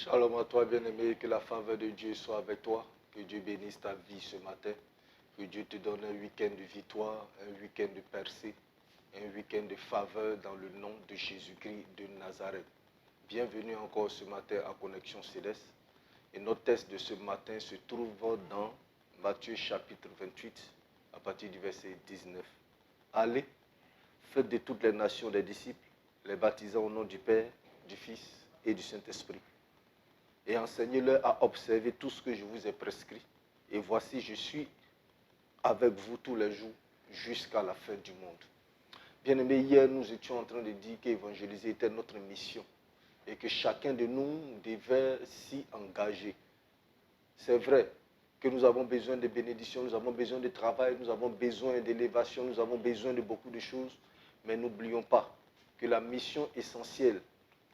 Shalom à toi, bien-aimé, que la faveur de Dieu soit avec toi, que Dieu bénisse ta vie ce matin, que Dieu te donne un week-end de victoire, un week-end de percée, un week-end de faveur dans le nom de Jésus-Christ de Nazareth. Bienvenue encore ce matin à Connexion Céleste. Et notre texte de ce matin se trouve dans Matthieu chapitre 28, à partir du verset 19. Allez, faites de toutes les nations des disciples, les baptisant au nom du Père, du Fils et du Saint-Esprit. Et enseignez-leur à observer tout ce que je vous ai prescrit. Et voici, je suis avec vous tous les jours jusqu'à la fin du monde. Bien-aimés, hier, nous étions en train de dire qu'évangéliser était notre mission et que chacun de nous devait s'y engager. C'est vrai que nous avons besoin de bénédictions, nous avons besoin de travail, nous avons besoin d'élévation, nous avons besoin de beaucoup de choses, mais n'oublions pas que la mission essentielle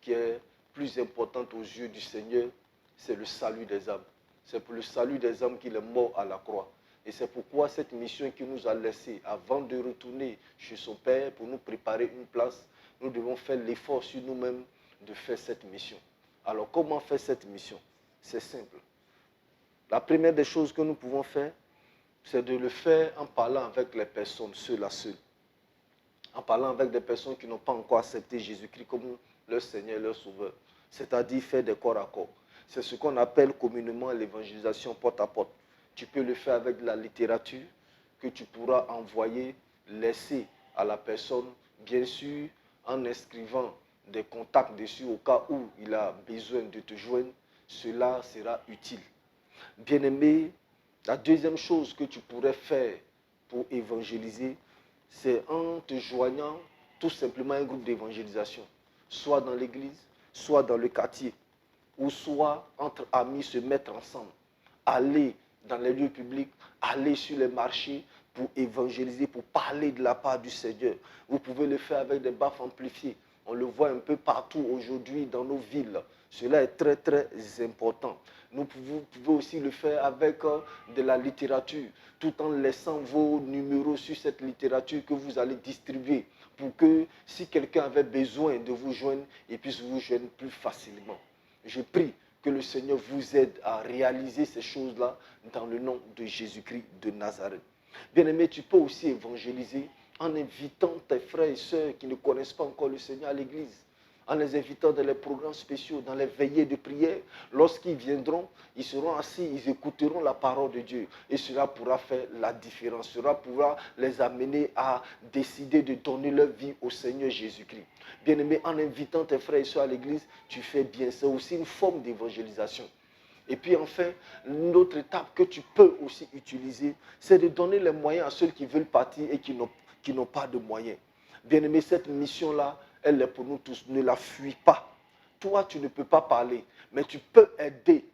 qui est plus importante aux yeux du Seigneur, c'est le salut des âmes. C'est pour le salut des âmes qu'il est mort à la croix. Et c'est pourquoi cette mission qu'il nous a laissée, avant de retourner chez son Père pour nous préparer une place, nous devons faire l'effort sur nous-mêmes de faire cette mission. Alors comment faire cette mission? C'est simple. La première des choses que nous pouvons faire, c'est de le faire en parlant avec les personnes, seules à seules. En parlant avec des personnes qui n'ont pas encore accepté Jésus-Christ comme leur Seigneur et leur Sauveur. C'est-à-dire faire des corps à corps. C'est ce qu'on appelle communément l'évangélisation porte à porte. Tu peux le faire avec de la littérature que tu pourras envoyer, laisser à la personne, bien sûr, en inscrivant des contacts dessus au cas où il a besoin de te joindre. Cela sera utile. Bien-aimé, la deuxième chose que tu pourrais faire pour évangéliser, c'est en te joignant tout simplement à un groupe d'évangélisation, soit dans l'église, soit dans le quartier, ou soit entre amis se mettre ensemble, aller dans les lieux publics, aller sur les marchés pour évangéliser, pour parler de la part du Seigneur. Vous pouvez le faire avec des baffes amplifiées. On le voit un peu partout aujourd'hui dans nos villes. Cela est très très important. Vous pouvez aussi le faire avec de la littérature, tout en laissant vos numéros sur cette littérature que vous allez distribuer pour que si quelqu'un avait besoin de vous joindre, il puisse vous joindre plus facilement. Je prie que le Seigneur vous aide à réaliser ces choses-là dans le nom de Jésus-Christ de Nazareth. Bien-aimé, tu peux aussi évangéliser en invitant tes frères et sœurs qui ne connaissent pas encore le Seigneur à l'église, en les invitant dans les programmes spéciaux, dans les veillées de prière. Lorsqu'ils viendront, ils seront assis, ils écouteront la parole de Dieu. Et cela pourra faire la différence. Cela pourra les amener à décider de donner leur vie au Seigneur Jésus-Christ. Bien-aimé, en invitant tes frères et sœurs à l'église, tu fais bien. C'est aussi une forme d'évangélisation. Et puis enfin, une autre étape que tu peux aussi utiliser, c'est de donner les moyens à ceux qui veulent partir et qui n'ont pas de moyens. Bien-aimé, cette mission-là, elle est pour nous tous. Ne la fuis pas. Toi, tu ne peux pas parler, mais tu peux aider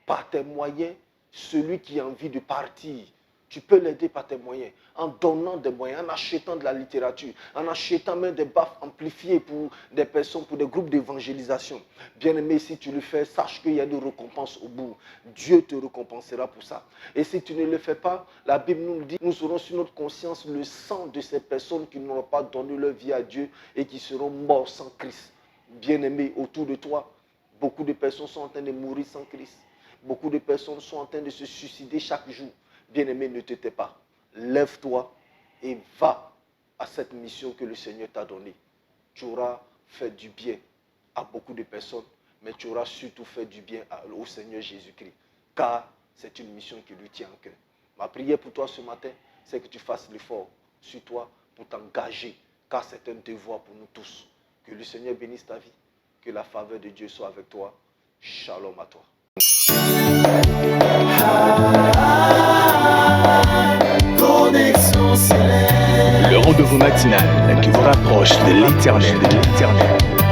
par tes moyens celui qui a envie de partir. Tu peux l'aider par tes moyens, en donnant des moyens, en achetant de la littérature, en achetant même des baffes amplifiées pour des personnes, pour des groupes d'évangélisation. Bien-aimé, si tu le fais, sache qu'il y a des récompenses au bout. Dieu te récompensera pour ça. Et si tu ne le fais pas, la Bible nous dit, nous aurons sur notre conscience le sang de ces personnes qui n'auront pas donné leur vie à Dieu et qui seront morts sans Christ. Bien-aimé, autour de toi, beaucoup de personnes sont en train de mourir sans Christ. Beaucoup de personnes sont en train de se suicider chaque jour. Bien-aimé, ne te tais pas. Lève-toi et va à cette mission que le Seigneur t'a donnée. Tu auras fait du bien à beaucoup de personnes, mais tu auras surtout fait du bien au Seigneur Jésus-Christ, car c'est une mission qui lui tient à cœur. Ma prière pour toi ce matin, c'est que tu fasses l'effort sur toi pour t'engager, car c'est un devoir pour nous tous. Que le Seigneur bénisse ta vie, que la faveur de Dieu soit avec toi. Shalom à toi. Le rendez-vous matinal qui vous rapproche de l'Éternel.